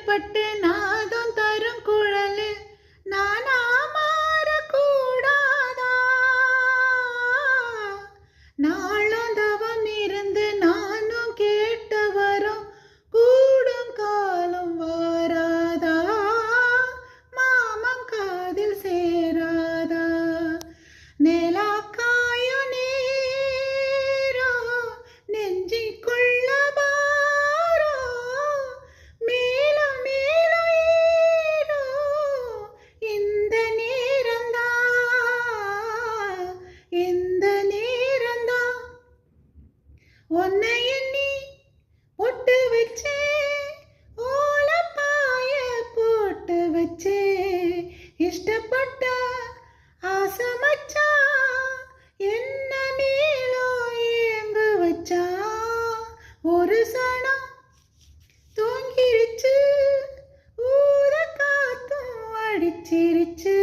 கட்டுப்பட்டு நாதம் தரும் குழலு நானா மாறக்கூடாதா? நாளும் தவம் இருந்து நானும் கேட்டு வரும் கூடும் காலம் வாராதா? மாமன் காதில் சேராதா? நிலா காயும் நேரம் நெஞ்சிக்குள்ள பாரம் மேலும் மேலும் ஏறும் இந்த நேரம்தான், இந்த நேரம்தான். உன்னை எண்ணி பொட்டு வச்சே ஓலப்பாய போட்டு வச்சே இஷ்டப்பட்ட ஆசை மச்சான் என்ன மேலும் ஏங்க வச்சா ஒரு சனம் தூங்கிருச்சு ஊத காத்தும் அடிச்சிருச்சு.